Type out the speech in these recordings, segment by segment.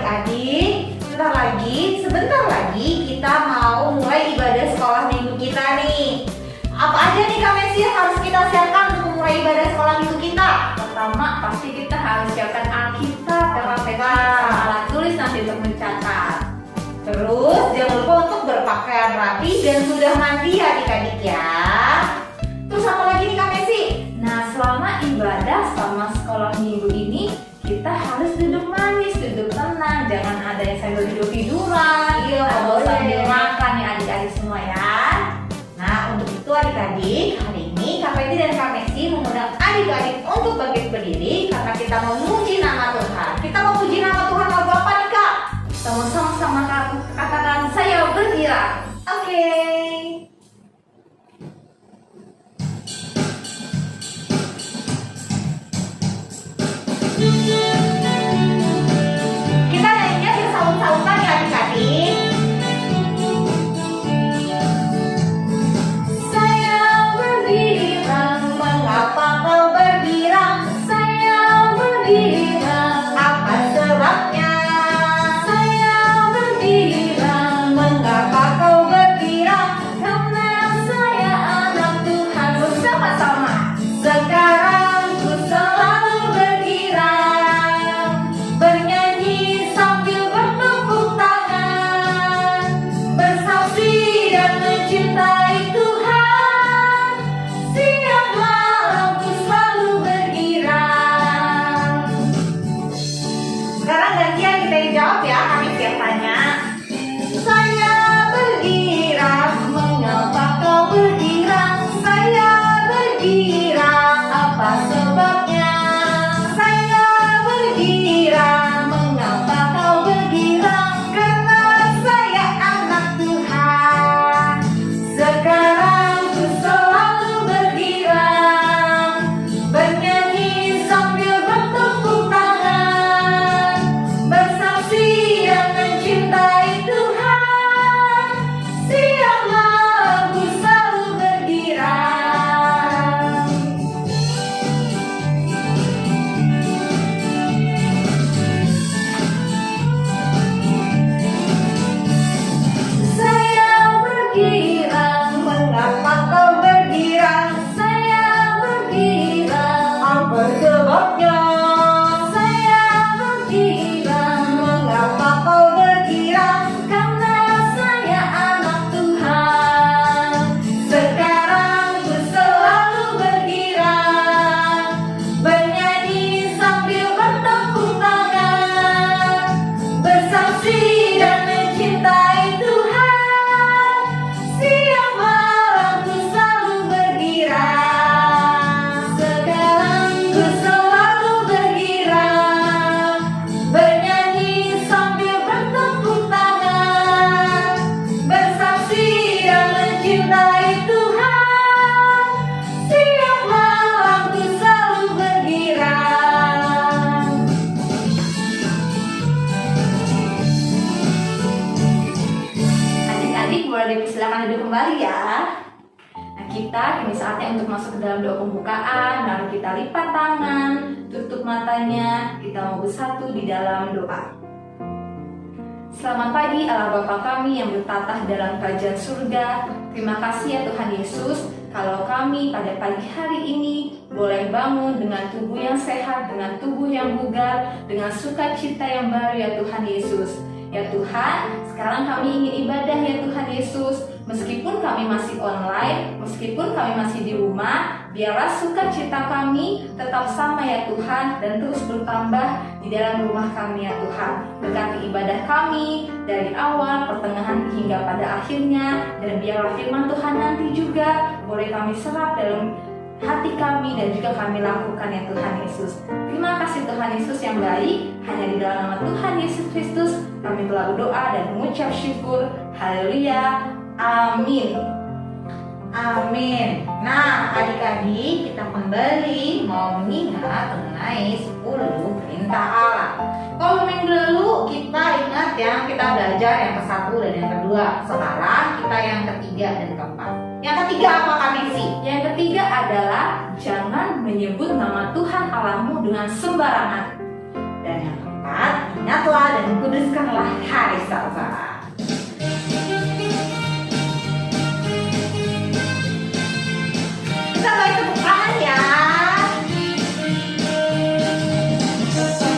adik-adik, sebentar lagi kita mau mulai ibadah sekolah minggu kita nih. Apa aja nih Kak Messi yang harus kita siapkan untuk mulai ibadah sekolah minggu kita? Pertama, pasti kita harus siapkan Alkitab, pena, sama alat tulis nanti untuk mencatat. Terus jangan lupa untuk berpakaian rapi dan sudah mandi adik-adik ya. Terus apa lagi nih Kak Messi? Nah, selama ibadah, selama sekolah minggu ini, kita harus duduk manis, duduk tenang, jangan ada yang sambil tidur-tiduran, Iya, atau boleh. sambil makan ya adik-adik semua ya. Nah, untuk itu adik-adik, hari ini Kak Peti dan Kak Messi mengundang adik-adik untuk bangkit berdiri karena kita mau memuji nama Tuhan. Kita mau memuji nama Tuhan lagu apa nih Kak? Sama-sama katakan saya bergirang. Oke. Kita nyanyinya bersaut-sautan ya adik-adik. Saya bergirang, mengapa kau bergirang? Saya bergirang, apa sebabnya? Saya bergirang, mengapa kau bergirang? Karena saya anak Tuhan. Bersama-sama. Sekarang ku selalu bergirang, bernyanyi sambil bertepuk tangan, bersaksi dan mencintai Tuhan. Siang malam ku selalu bergirang. Sekarang gantian kita yang jawab ya, kami siap tanya. Saya bergirang, mengapa kau bergirang? Saya bergirang, apa sebabnya? Saya bergirang, mengapa kau bergirang? Karena saya anak Tuhan. Sekarang ku selalu bergirang, bernyanyi sambil bertepuk tangan, bersaksi dan mencintai Tuhan. Siang malam ku selalu bergirang. Saya bergirang, mengapa kau bergirang? Saya bergirang, apa sebabnya? Saya bergirang, mengapa kau bergirang? Karena saya anak Tuhan. Sekarang ku selalu bergirang, bernyanyi sambil bertepuk tangan, bersaksi dan mencintai Tuhan. Siang malam ku selalu bergirang. Sekarang ku selalu bergirang, bernyanyi sambil bertepuk tangan, bersaksi dan mencintai Tuhan. Siang malam ku selalu bergirang. Adik-adik boleh dipersilakan duduk kembali ya. Nah, kita kini saatnya untuk masuk ke dalam doa pembukaan. Lalu kita lipat tangan, tutup matanya, kita mau bersatu di dalam doa. Selamat pagi Allah Bapa kami yang bertatah dalam kerajaan surga. Terima kasih ya Tuhan Yesus, kalau kami pada pagi hari ini boleh bangun dengan tubuh yang sehat, dengan tubuh yang bugar, dengan sukacita yang baru ya Tuhan Yesus. Ya Tuhan, sekarang kami ingin ibadah ya Tuhan Yesus. Meskipun kami masih online, meskipun kami masih di rumah, biarlah sukacita kami tetap sama ya Tuhan, dan terus bertambah di dalam rumah kami ya Tuhan. Berkati ibadah kami dari awal, pertengahan hingga pada akhirnya, dan biarlah firman Tuhan nanti juga boleh kami serap dalam hati kami dan juga kami lakukan ya Tuhan Yesus. Terima kasih Tuhan Yesus yang baik. Hanya di dalam nama Tuhan Yesus Kristus kami telah berdoa dan mengucap syukur. Haleluya. Amin. Amin. Nah, adik-adik, kita kembali mau mengingat mengenai 10 perintah Allah. Kalau minggu lalu kita ingat ya, kita belajar yang ke-1 dan yang kedua. Sekarang kita yang ketiga dan keempat. Yang ketiga apa Kak Messi? Yang ketiga adalah jangan menyebut nama Tuhan Allahmu dengan sembarangan. Dan yang keempat, ingatlah dan dan kuduskanlah hari Sabat. Kita beri tepuk tangan ya.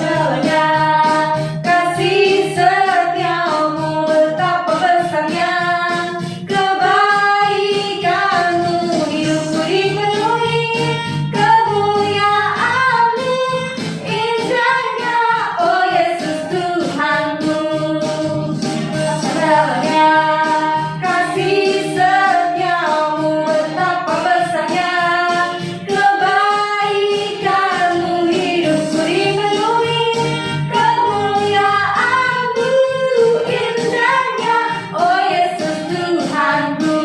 Dalamnya kasih setiamu betapa besarnya, kebaikanmu hidupku dipenuhi, kemuliaanmu indahnya, oh Yesus Tuhanku. Dalamnya kasih setiamu betapa besarnya, kebaikanmu hidupku dipenuhi, kemuliaanmu indahnya, oh Yesus Tuhanku.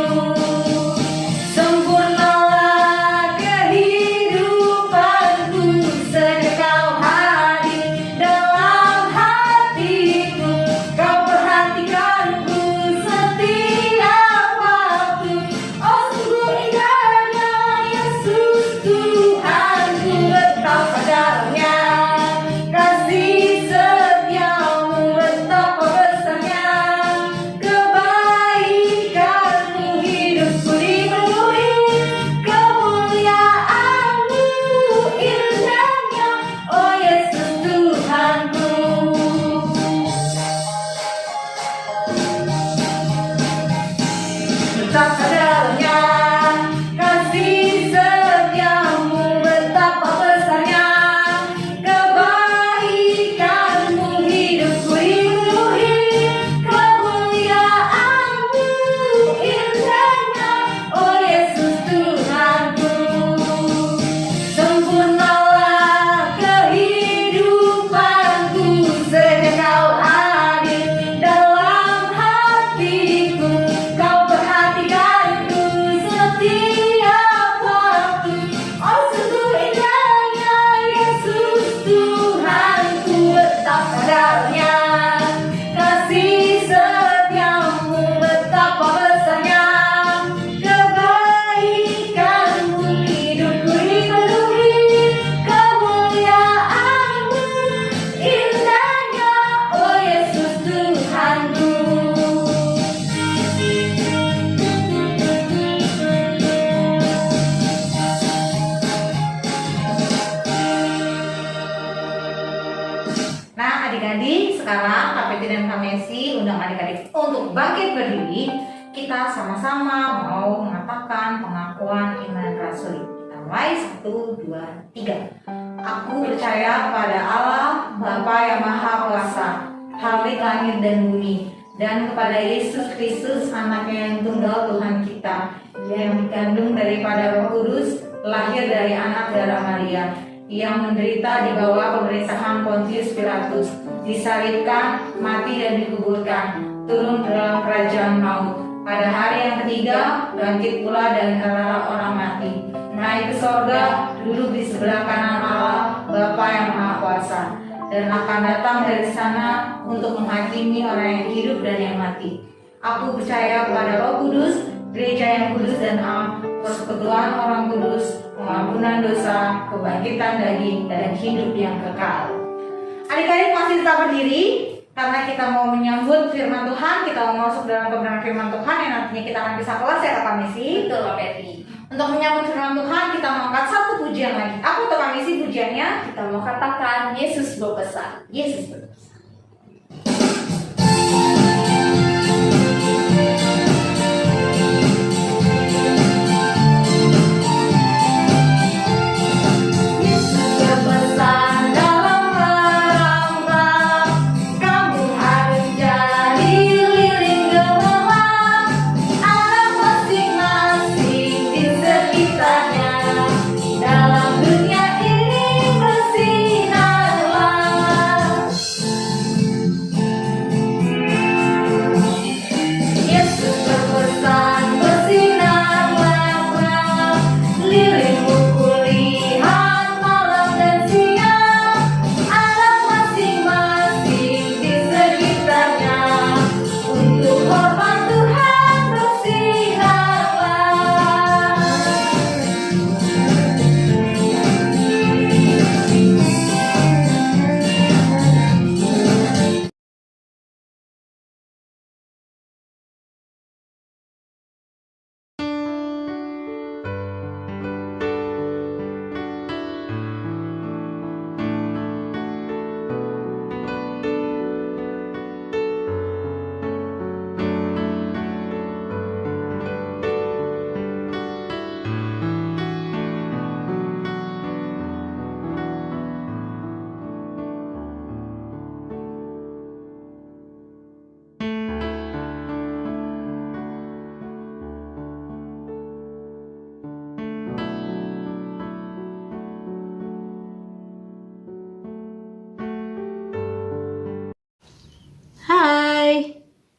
Sempurnalah kehidupanku sejak Kau hadir dalam hatiku, Kau perhatikanku setiap waktu. Oh sungguh indahnya Yesus Tuhanku, betapa dalamnya kasih setiamu, betapa besarnya kebaikanmu hidupku dipenuhi, kemuliaanmu indahnya, oh Yesus Tuhanku. Betapa dalamnya kasih setiamu, betapa besarnya kebaikanmu hidupku dipenuhi, kemuliaanmu indahnya, oh Yesus Tuhanku. Sempurnalah kehidupanku sejak Kau hadir dalam hatiku, Kau perhatikanku setiap waktu. Oh sungguh indahnya Yesus Tuhanku, betapa dalamnya kasih setiamu, betapa besarnya kebaikanmu hidupku dipenuhi, kemuliaanmu indahnya, oh Yesus Tuhanku. Nah adik-adik, sekarang Kak Peti dan Kak Messi undang adik-adik untuk bangkit berdiri. Kita sama-sama mau mengatakan pengakuan iman rasuli. Kita mulai 1, 2, 3. Aku percaya pada Allah Bapa yang Maha Kuasa, Khalik langit dan bumi, dan kepada Yesus Kristus anaknya yang tunggal Tuhan kita, yang dikandung daripada Roh Kudus, lahir dari anak darah Maria, yang menderita di bawah pemerintahan Pontius Pilatus, disalibkan, mati dan dikuburkan, turun ke dalam kerajaan maut. Pada hari yang ketiga, bangkit pula dari antara orang mati, naik ke sorga, duduk di sebelah kanan Allah, Bapa yang Maha Kuasa, dan akan datang dari sana untuk menghakimi orang yang hidup dan yang mati. Aku percaya pada Roh Kudus, gereja yang kudus dan am, persekutuan orang kudus, pengampunan dosa, kebangkitan daging, dan hidup yang kekal. Adik-adik masih tetap berdiri karena kita mau menyambut firman Tuhan. Kita mau masuk dalam kebenaran firman Tuhan yang nantinya kita akan bisa kelas ya Kak Misi. Betul Kak Peti. Untuk menyambut firman Tuhan kita mau angkat satu pujian lagi. Apa tuh Kak Misi pujiannya? Kita mau katakan Yesus berpesan. Yesus berpesan. Dalam dunia ini bersinarlah.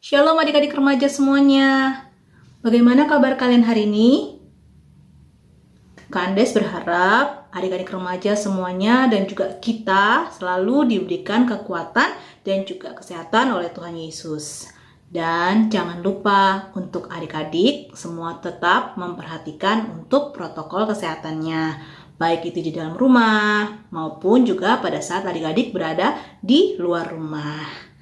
Shalom adik-adik remaja semuanya. Bagaimana kabar kalian hari ini? Kandes berharap adik-adik remaja semuanya dan juga kita selalu diberikan kekuatan dan juga kesehatan oleh Tuhan Yesus. Dan jangan lupa untuk adik-adik semua tetap memperhatikan untuk protokol kesehatannya. Baik itu di dalam rumah maupun juga pada saat adik-adik berada di luar rumah.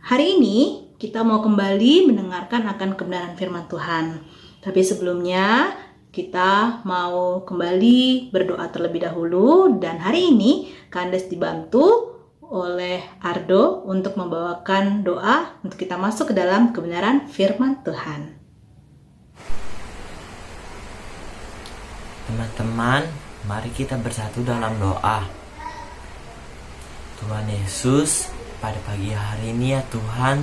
Hari ini kita mau kembali mendengarkan akan kebenaran firman Tuhan. Tapi sebelumnya kita mau kembali berdoa terlebih dahulu. Dan hari ini Kandes dibantu oleh Ardo untuk membawakan doa untuk kita masuk ke dalam kebenaran firman Tuhan. Teman-teman, mari kita bersatu dalam doa. Tuhan Yesus, pada pagi hari ini ya Tuhan,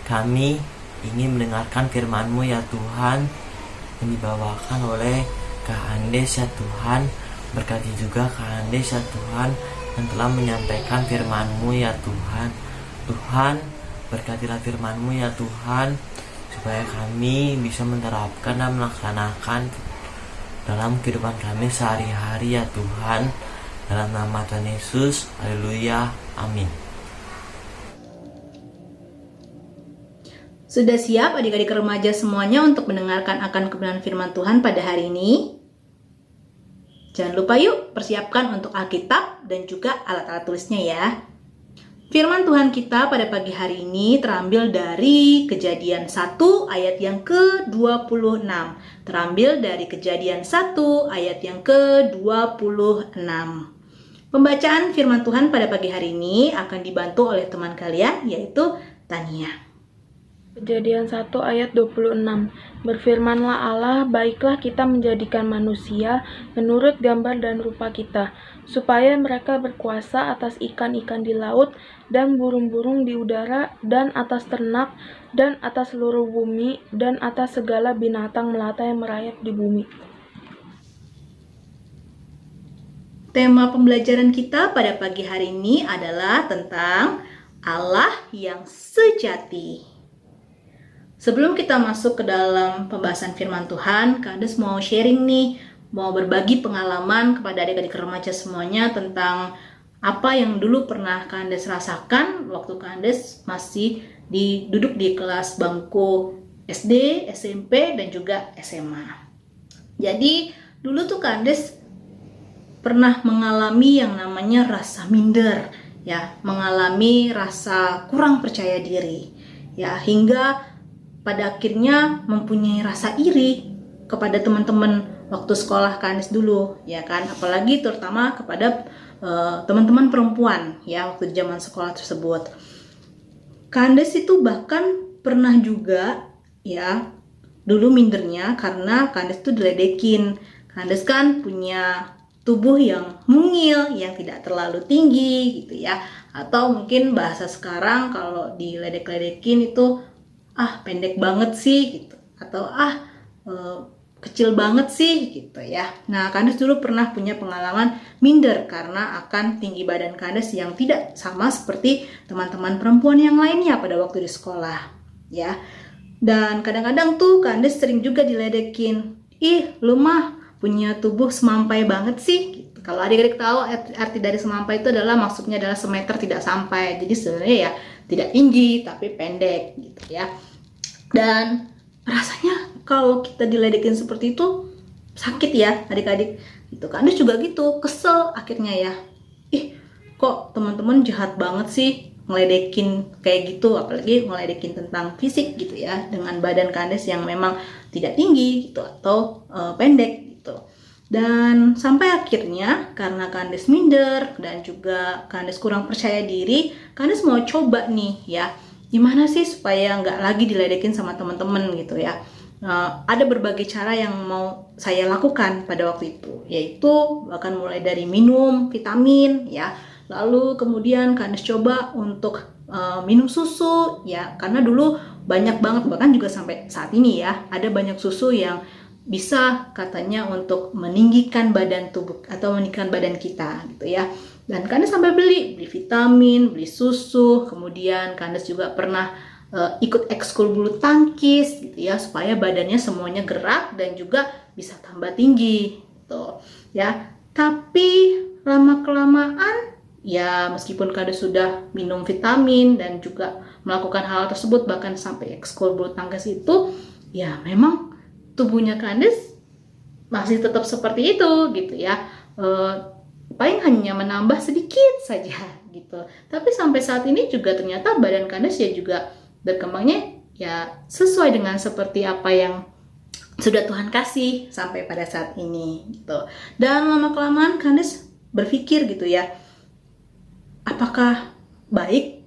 kami ingin mendengarkan firman-Mu ya Tuhan, yang dibawakan oleh Kak Andes ya Tuhan. Berkati juga Kak Andes ya Tuhan, yang telah menyampaikan firman-Mu ya Tuhan. Tuhan, berkatilah firman-Mu ya Tuhan, supaya kami bisa menerapkan dan melaksanakan dalam kehidupan kami sehari-hari ya Tuhan. Dalam nama Tuhan Yesus, haleluya, amin. Sudah siap adik-adik remaja semuanya untuk mendengarkan akan kebenaran firman Tuhan pada hari ini? Jangan lupa yuk persiapkan untuk Alkitab dan juga alat-alat tulisnya ya. Firman Tuhan kita pada pagi hari ini terambil dari Kejadian 1 ayat yang ke-26. Terambil dari Kejadian 1 ayat yang ke-26. Pembacaan firman Tuhan pada pagi hari ini akan dibantu oleh teman kalian yaitu Tania. Kejadian 1 ayat 26. Berfirmanlah Allah, baiklah kita menjadikan manusia menurut gambar dan rupa kita, supaya mereka berkuasa atas ikan-ikan di laut dan burung-burung di udara dan atas ternak dan atas seluruh bumi dan atas segala binatang melata yang merayap di bumi. Tema pembelajaran kita pada pagi hari ini adalah tentang Allah yang sejati. Sebelum kita masuk ke dalam pembahasan firman Tuhan, Kandes mau sharing nih, mau berbagi pengalaman kepada adik-adik remaja semuanya tentang apa yang dulu pernah Kandes rasakan waktu Kandes masih duduk di kelas bangku SD, SMP, dan juga SMA. Jadi dulu tuh Kandes pernah mengalami yang namanya rasa minder, ya, mengalami rasa kurang percaya diri, ya, hingga pada akhirnya mempunyai rasa iri kepada teman-teman waktu sekolah Kandes dulu, ya kan, apalagi terutama kepada teman-teman perempuan, ya, waktu zaman sekolah tersebut. Kandes itu bahkan pernah juga, ya, dulu mindernya karena Kandes itu diledekin. Kandes kan punya tubuh yang mungil, yang tidak terlalu tinggi gitu ya, atau mungkin bahasa sekarang kalau diledek-ledekin itu pendek banget sih gitu, atau kecil banget sih gitu ya. Nah, Kandes dulu pernah punya pengalaman minder karena akan tinggi badan Kandes yang tidak sama seperti teman-teman perempuan yang lainnya pada waktu di sekolah, ya. Dan kadang-kadang tuh Kandes sering juga diledekin, ih lu mah punya tubuh semampai banget sih gitu. Kalau adik-adik tahu arti dari semampai itu adalah maksudnya adalah semeter tidak sampai. Jadi sebenarnya ya tidak tinggi tapi pendek gitu ya. Dan rasanya kalau kita diledekin seperti itu sakit ya adik-adik gitu. Kandes juga gitu, kesel akhirnya ya. Ih, kok teman-teman jahat banget sih ngeledekin kayak gitu, apalagi ngeledekin tentang fisik gitu ya, dengan badan Kandes yang memang tidak tinggi gitu atau pendek gitu. Dan sampai akhirnya karena Kandes minder dan juga Kandes kurang percaya diri, Kandes mau coba nih ya, gimana sih supaya nggak lagi diledekin sama teman-teman gitu ya. Ada berbagai cara yang mau saya lakukan pada waktu itu, yaitu bahkan mulai dari minum vitamin ya, lalu kemudian Kandes coba untuk minum susu ya, karena dulu banyak banget, bahkan juga sampai saat ini ya, ada banyak susu yang bisa katanya untuk meninggikan badan tubuh atau meninggikan badan kita gitu ya. Dan Kandes sampai beli vitamin, beli susu, kemudian Kandes juga pernah ikut ekskul bulu tangkis gitu ya, supaya badannya semuanya gerak dan juga bisa tambah tinggi gitu ya. Tapi lama kelamaan ya, meskipun Kandes sudah minum vitamin dan juga melakukan hal tersebut bahkan sampai ekskul bulu tangkis itu, ya memang tubuhnya Kandes masih tetap seperti itu gitu ya. Paling hanya menambah sedikit saja gitu. Tapi sampai saat ini juga ternyata badan Kandes ya juga berkembangnya ya sesuai dengan seperti apa yang sudah Tuhan kasih sampai pada saat ini gitu. Dan lama kelamaan Kandes berpikir gitu ya, apakah baik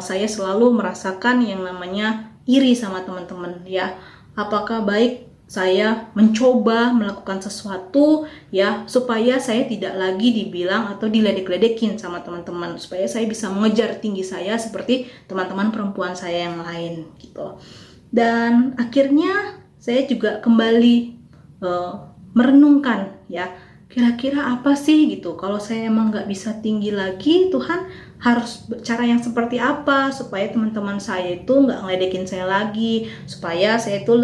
saya selalu merasakan yang namanya iri sama teman-teman ya? Apakah baik saya mencoba melakukan sesuatu ya supaya saya tidak lagi dibilang atau diledek-ledekin sama teman-teman, supaya saya bisa mengejar tinggi saya seperti teman-teman perempuan saya yang lain gitu. Dan akhirnya saya juga kembali merenungkan ya, kira-kira apa sih gitu, kalau saya emang nggak bisa tinggi lagi, Tuhan harus cara yang seperti apa supaya teman-teman saya itu nggak ngeledekin saya lagi, supaya saya itu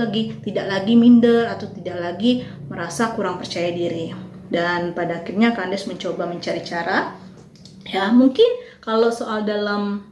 tidak lagi minder atau tidak lagi merasa kurang percaya diri. Dan pada akhirnya Kandes mencoba mencari cara ya, mungkin kalau soal dalam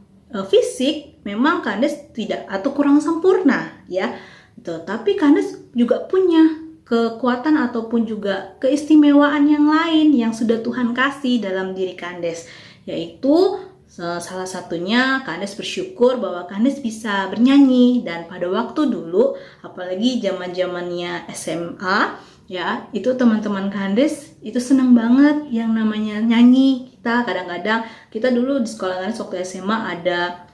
fisik memang Kandes tidak atau kurang sempurna ya gitu, tapi Kandes juga punya kekuatan ataupun juga keistimewaan yang lain yang sudah Tuhan kasih dalam diri Kandes, yaitu salah satunya Kandes bersyukur bahwa Kandes bisa bernyanyi. Dan pada waktu dulu, apalagi zaman-zamannya SMA ya, itu teman-teman Kandes itu senang banget yang namanya nyanyi. Kita kadang-kadang, kita dulu di sekolah Kandes waktu SMA ada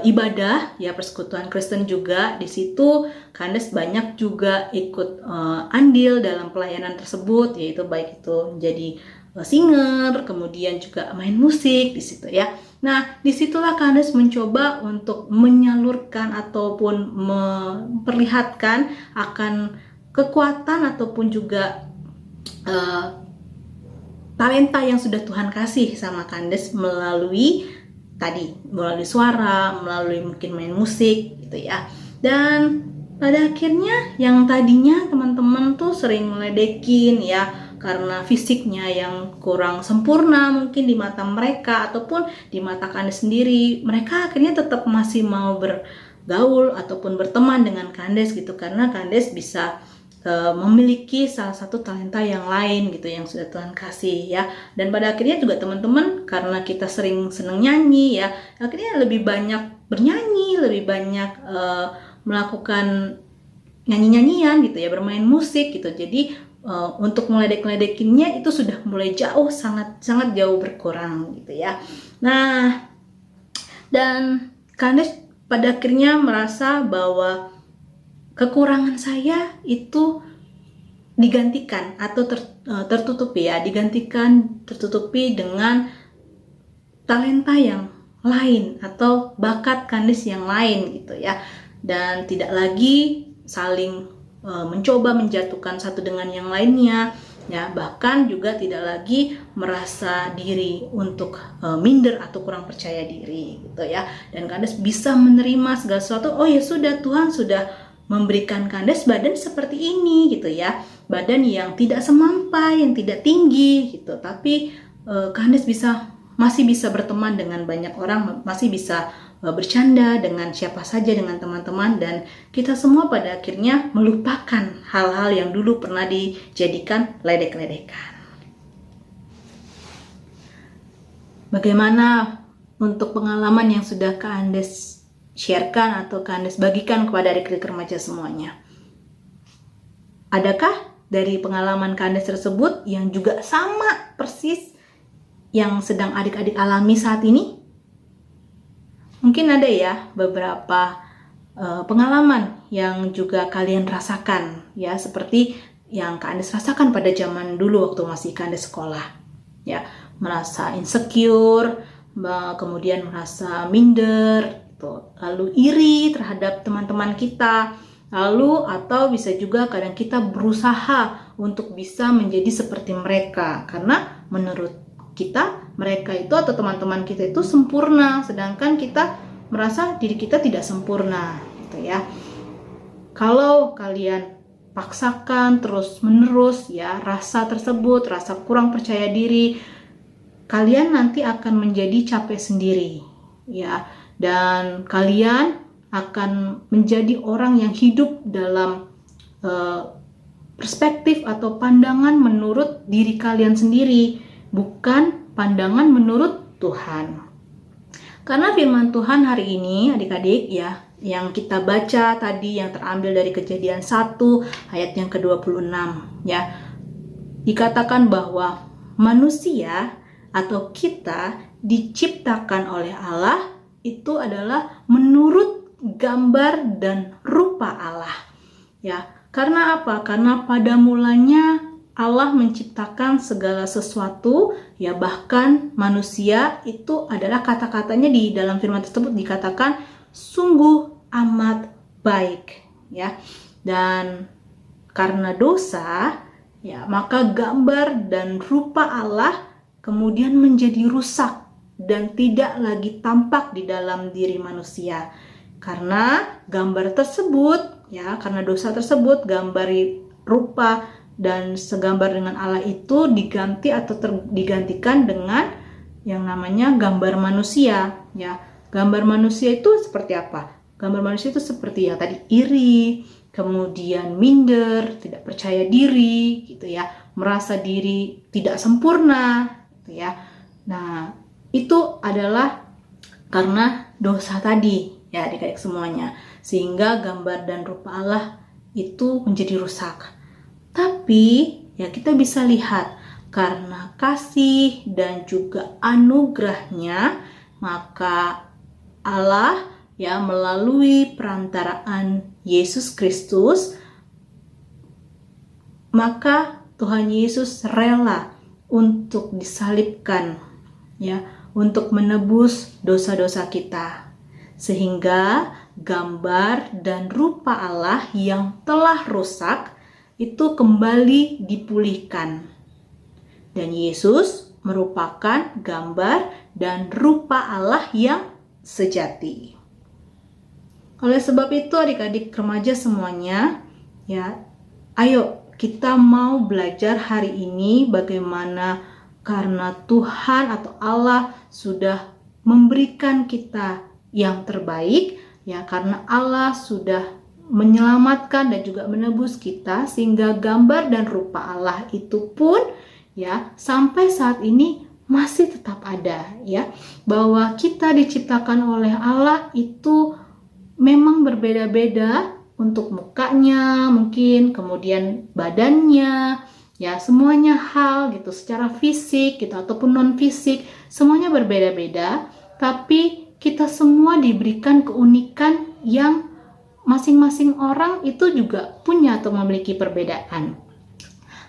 ibadah ya, persekutuan Kristen juga. Di situ Kandes banyak juga ikut andil dalam pelayanan tersebut, yaitu baik itu menjadi singer, kemudian juga main musik di situ ya. Nah, disitulah Kandes mencoba untuk menyalurkan ataupun memperlihatkan akan kekuatan ataupun juga talenta yang sudah Tuhan kasih sama Kandes melalui suara, melalui mungkin main musik gitu ya. Dan pada akhirnya yang tadinya teman-teman tuh sering meledekin ya, karena fisiknya yang kurang sempurna mungkin di mata mereka ataupun di mata Kandes sendiri, mereka akhirnya tetap masih mau bergaul ataupun berteman dengan Kandes gitu, karena Kandes bisa memiliki salah satu talenta yang lain gitu yang sudah Tuhan kasih ya. Dan pada akhirnya juga teman-teman, karena kita seneng nyanyi ya, akhirnya lebih banyak bernyanyi, lebih banyak melakukan nyanyi-nyanyian gitu ya, bermain musik gitu. Jadi untuk meledek-ledekinnya itu sudah mulai jauh, sangat jauh berkurang gitu ya. Nah, dan Kandes pada akhirnya merasa bahwa kekurangan saya itu digantikan atau tertutupi dengan talenta yang lain atau bakat Kandes yang lain gitu ya. Dan tidak lagi saling mencoba menjatuhkan satu dengan yang lainnya ya, bahkan juga tidak lagi merasa diri untuk minder atau kurang percaya diri gitu ya. Dan Kandes bisa menerima segala sesuatu. Oh ya sudah, Tuhan sudah memberikan Kandes badan seperti ini gitu ya, badan yang tidak semampai, yang tidak tinggi gitu, tapi Kandes masih bisa berteman dengan banyak orang, masih bisa bercanda dengan siapa saja, dengan teman-teman, dan kita semua pada akhirnya melupakan hal-hal yang dulu pernah dijadikan ledek-ledekan. Bagaimana untuk pengalaman yang sudah Kandes sharekan atau Kandes bagikan kepada adik-adik remaja semuanya? Adakah dari pengalaman Kandes tersebut yang juga sama persis yang sedang adik-adik alami saat ini? Mungkin ada ya beberapa pengalaman yang juga kalian rasakan ya, seperti yang Kandes rasakan pada zaman dulu waktu masih Kandes sekolah ya, merasa insecure, kemudian merasa minder, lalu iri terhadap teman-teman kita, lalu atau bisa juga kadang kita berusaha untuk bisa menjadi seperti mereka karena menurut kita mereka itu atau teman-teman kita itu sempurna, sedangkan kita merasa diri kita tidak sempurna, gitu ya. Kalau kalian paksakan terus-menerus ya rasa tersebut, rasa kurang percaya diri, kalian nanti akan menjadi capek sendiri, ya. Dan kalian akan menjadi orang yang hidup dalam perspektif atau pandangan menurut diri kalian sendiri, bukan pandangan menurut Tuhan. Karena firman Tuhan hari ini adik-adik ya, yang kita baca tadi yang terambil dari Kejadian 1 ayat yang ke-26 ya. Dikatakan bahwa manusia atau kita diciptakan oleh Allah itu adalah menurut gambar dan rupa Allah. Ya, karena apa? Karena pada mulanya Allah menciptakan segala sesuatu, ya bahkan manusia itu adalah kata-katanya di dalam firman tersebut dikatakan sungguh amat baik, ya. Dan karena dosa, ya maka gambar dan rupa Allah kemudian menjadi rusak dan tidak lagi tampak di dalam diri manusia. Karena gambar tersebut, ya karena dosa tersebut, gambar rupa dan segambar dengan Allah itu diganti atau digantikan dengan yang namanya gambar manusia, ya. Gambar manusia itu seperti apa? Gambar manusia itu seperti yang tadi, iri, kemudian minder, tidak percaya diri, gitu ya, merasa diri tidak sempurna, gitu ya. Nah, itu adalah karena dosa tadi, ya adik-adik semuanya, sehingga gambar dan rupa Allah itu menjadi rusak. Tapi ya kita bisa lihat karena kasih dan juga anugerahnya, maka Allah ya melalui perantaraan Yesus Kristus, maka Tuhan Yesus rela untuk disalibkan, ya, untuk menebus dosa-dosa kita, sehingga gambar dan rupa Allah yang telah rusak itu kembali dipulihkan. Dan Yesus merupakan gambar dan rupa Allah yang sejati. Oleh sebab itu adik-adik remaja semuanya, ya, ayo kita mau belajar hari ini bagaimana karena Tuhan atau Allah sudah memberikan kita yang terbaik, ya, karena Allah sudah menyelamatkan dan juga menebus kita, sehingga gambar dan rupa Allah itu pun ya sampai saat ini masih tetap ada, ya, bahwa kita diciptakan oleh Allah itu memang berbeda-beda untuk mukanya mungkin, kemudian badannya, ya semuanya hal gitu secara fisik gitu ataupun non fisik, semuanya berbeda-beda, tapi kita semua diberikan keunikan yang masing-masing orang itu juga punya atau memiliki perbedaan.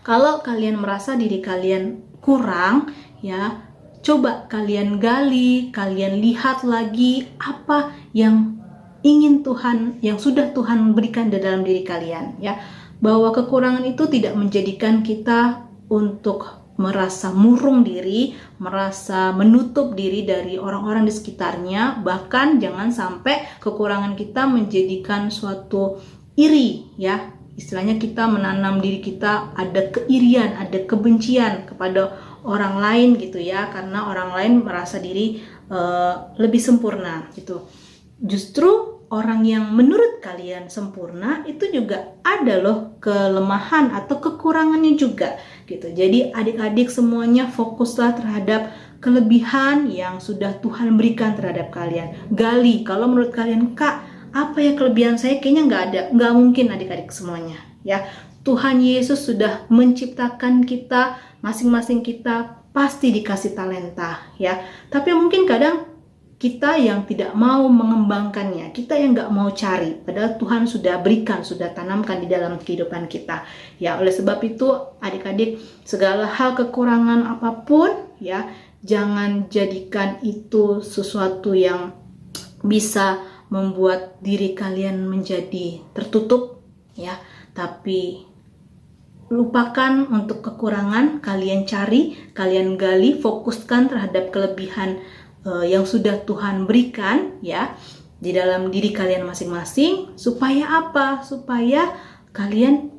Kalau kalian merasa diri kalian kurang, ya coba kalian gali, kalian lihat lagi apa yang ingin Tuhan, yang sudah Tuhan berikan di dalam diri kalian, ya. Bahwa kekurangan itu tidak menjadikan kita untuk merasa murung diri, merasa menutup diri dari orang-orang di sekitarnya, bahkan jangan sampai kekurangan kita menjadikan suatu iri, ya. Istilahnya kita menanam diri kita ada keirian, ada kebencian kepada orang lain gitu ya, karena orang lain merasa diri lebih sempurna gitu. Justru orang yang menurut kalian sempurna itu juga ada loh kelemahan atau kekurangannya juga gitu. Jadi adik-adik semuanya fokuslah terhadap kelebihan yang sudah Tuhan berikan terhadap kalian. Gali, kalau menurut kalian, Kak, apa ya kelebihan saya? Kayaknya nggak ada, nggak mungkin adik-adik semuanya, ya. Tuhan Yesus sudah menciptakan kita, masing-masing kita pasti dikasih talenta, ya. Tapi mungkin kadang kita yang tidak mau mengembangkannya, kita yang nggak mau cari, padahal Tuhan sudah berikan, sudah tanamkan di dalam kehidupan kita. Ya, oleh sebab itu adik-adik, segala hal kekurangan apapun, ya, jangan jadikan itu sesuatu yang bisa membuat diri kalian menjadi tertutup, ya. Tapi lupakan untuk kekurangan, kalian cari, kalian gali, fokuskan terhadap kelebihan yang sudah Tuhan berikan ya di dalam diri kalian masing-masing. Supaya apa? Supaya kalian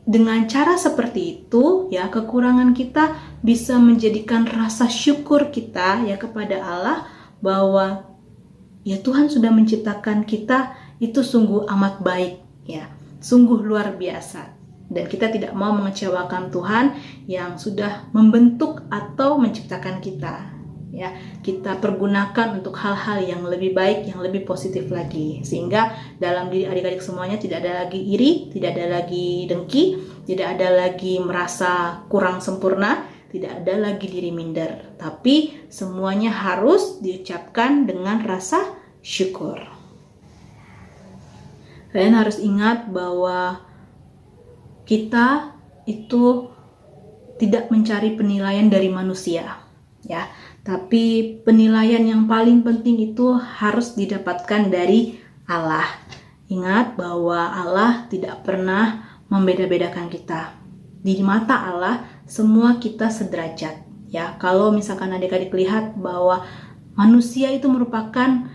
dengan cara seperti itu ya, kekurangan kita bisa menjadikan rasa syukur kita ya kepada Allah, bahwa ya Tuhan sudah menciptakan kita itu sungguh amat baik ya, sungguh luar biasa. Dan kita tidak mau mengecewakan Tuhan yang sudah membentuk atau menciptakan kita. Ya, kita pergunakan untuk hal-hal yang lebih baik, yang lebih positif lagi. Sehingga dalam diri adik-adik semuanya tidak ada lagi iri, tidak ada lagi dengki, tidak ada lagi merasa kurang sempurna, tidak ada lagi diri minder. Tapi semuanya harus diucapkan dengan rasa syukur. Kalian harus ingat bahwa kita itu tidak mencari penilaian dari manusia, ya. Tapi penilaian yang paling penting itu harus didapatkan dari Allah. Ingat bahwa Allah tidak pernah membeda-bedakan kita. Di mata Allah semua kita sederajat, ya. Kalau misalkan adik-adik lihat bahwa manusia itu merupakan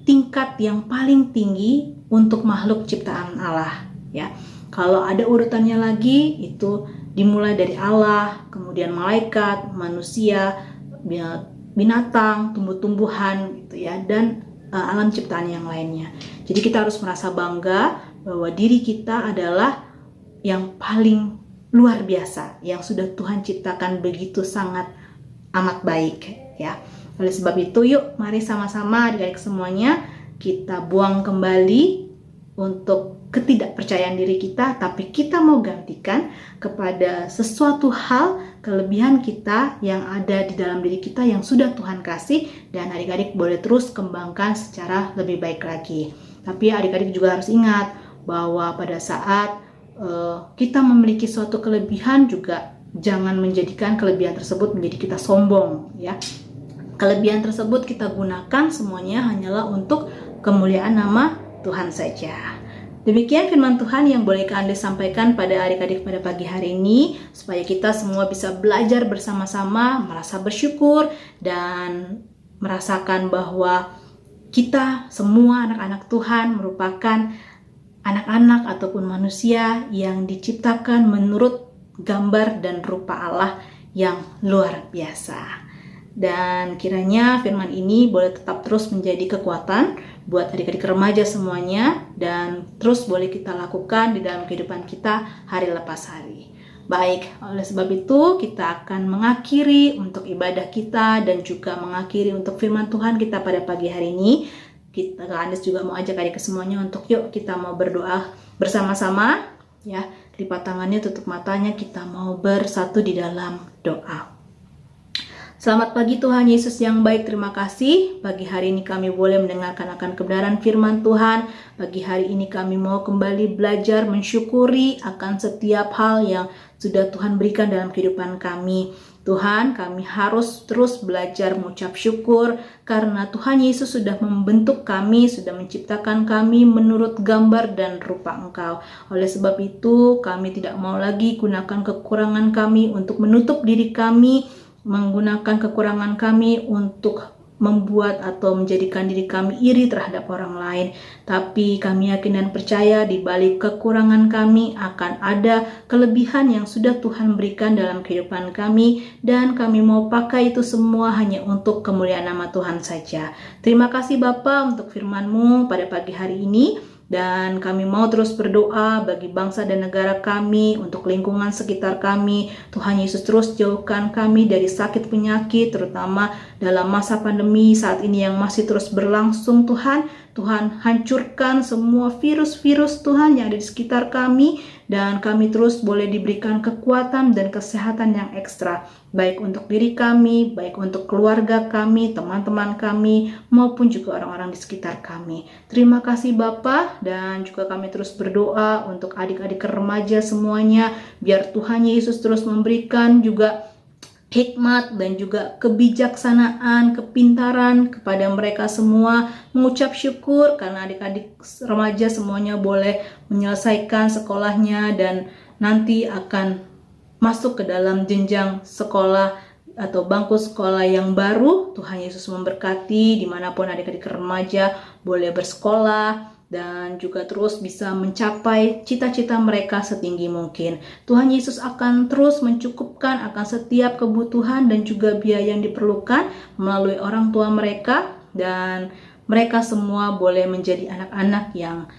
tingkat yang paling tinggi untuk makhluk ciptaan Allah, ya. Kalau ada urutannya lagi, itu dimulai dari Allah, kemudian malaikat, manusia, binatang, tumbuh-tumbuhan gitu ya, dan alam ciptaan yang lainnya. Jadi kita harus merasa bangga bahwa diri kita adalah yang paling luar biasa, yang sudah Tuhan ciptakan begitu sangat amat baik ya. Oleh sebab itu, yuk mari sama-sama adik-adik semuanya kita buang kembali untuk ketidakpercayaan diri kita, tapi kita mau gantikan kepada sesuatu hal kelebihan kita yang ada di dalam diri kita yang sudah Tuhan kasih, dan adik-adik boleh terus kembangkan secara lebih baik lagi. Tapi adik-adik juga harus ingat bahwa pada saat kita memiliki suatu kelebihan juga jangan menjadikan kelebihan tersebut menjadi kita sombong ya. Kelebihan tersebut kita gunakan semuanya hanyalah untuk kemuliaan nama Tuhan saja. Demikian firman Tuhan yang boleh Kak Andes sampaikan pada adik-adik pada pagi hari ini, supaya kita semua bisa belajar bersama-sama, merasa bersyukur, dan merasakan bahwa kita semua anak-anak Tuhan merupakan anak-anak ataupun manusia yang diciptakan menurut gambar dan rupa Allah yang luar biasa. Dan kiranya firman ini boleh tetap terus menjadi kekuatan buat adik-adik remaja semuanya, dan terus boleh kita lakukan di dalam kehidupan kita hari lepas hari. Baik, oleh sebab itu kita akan mengakhiri untuk ibadah kita dan juga mengakhiri untuk firman Tuhan kita pada pagi hari ini. Kak Andes juga mau ajak adik semuanya untuk yuk kita mau berdoa bersama-sama ya. Lipat tangannya, tutup matanya, kita mau bersatu di dalam doa. Selamat pagi Tuhan Yesus yang baik, terima kasih. Pagi hari ini kami boleh mendengarkan akan kebenaran firman Tuhan. Pagi hari ini kami mau kembali belajar mensyukuri akan setiap hal yang sudah Tuhan berikan dalam kehidupan kami. Tuhan, kami harus terus belajar mengucap syukur karena Tuhan Yesus sudah membentuk kami, sudah menciptakan kami menurut gambar dan rupa Engkau. Oleh sebab itu, kami tidak mau lagi gunakan kekurangan kami untuk menutup diri kami, menggunakan kekurangan kami untuk membuat atau menjadikan diri kami iri terhadap orang lain. Tapi kami yakin dan percaya di balik kekurangan kami akan ada kelebihan yang sudah Tuhan berikan dalam kehidupan kami, dan kami mau pakai itu semua hanya untuk kemuliaan nama Tuhan saja. Terima kasih Bapa untuk firman-Mu pada pagi hari ini. Dan kami mau terus berdoa bagi bangsa dan negara kami, untuk lingkungan sekitar kami. Tuhan Yesus terus jauhkan kami dari sakit penyakit, terutama dalam masa pandemi saat ini yang masih terus berlangsung. Tuhan hancurkan semua virus-virus Tuhan yang ada di sekitar kami, dan kami terus boleh diberikan kekuatan dan kesehatan yang ekstra, baik untuk diri kami, baik untuk keluarga kami, teman-teman kami, maupun juga orang-orang di sekitar kami. Terima kasih Bapa, dan juga kami terus berdoa untuk adik-adik remaja semuanya, biar Tuhan Yesus terus memberikan juga hikmat dan juga kebijaksanaan, kepintaran kepada mereka semua, mengucap syukur karena adik-adik remaja semuanya boleh menyelesaikan sekolahnya dan nanti akan masuk ke dalam jenjang sekolah atau bangku sekolah yang baru. Tuhan Yesus memberkati dimanapun adik-adik remaja boleh bersekolah dan juga terus bisa mencapai cita-cita mereka setinggi mungkin. Tuhan Yesus akan terus mencukupkan akan setiap kebutuhan dan juga biaya yang diperlukan melalui orang tua mereka, dan mereka semua boleh menjadi anak-anak yang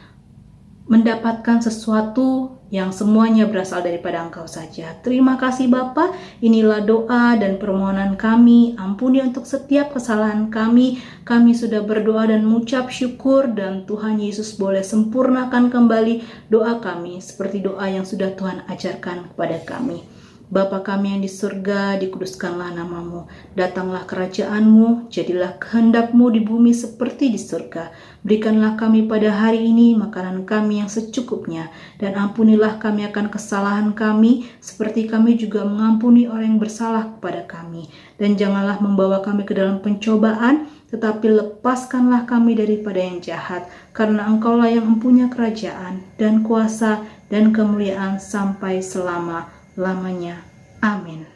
mendapatkan sesuatu yang semuanya berasal daripada Engkau saja. Terima kasih Bapa. Inilah doa dan permohonan kami. Ampuni untuk setiap kesalahan kami. Kami sudah berdoa dan mengucap syukur, dan Tuhan Yesus boleh sempurnakan kembali doa kami seperti doa yang sudah Tuhan ajarkan kepada kami. Bapa kami yang di surga, dikuduskanlah namamu. Datanglah kerajaanmu, jadilah kehendakmu di bumi seperti di surga. Berikanlah kami pada hari ini makanan kami yang secukupnya, dan ampunilah kami akan kesalahan kami, seperti kami juga mengampuni orang yang bersalah kepada kami. Dan janganlah membawa kami ke dalam pencobaan, tetapi lepaskanlah kami daripada yang jahat, karena Engkaulah yang mempunyai kerajaan dan kuasa dan kemuliaan sampai selama-lamanya. Amin.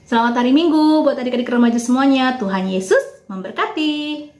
Selamat hari Minggu buat adik-adik remaja semuanya. Tuhan Yesus memberkati.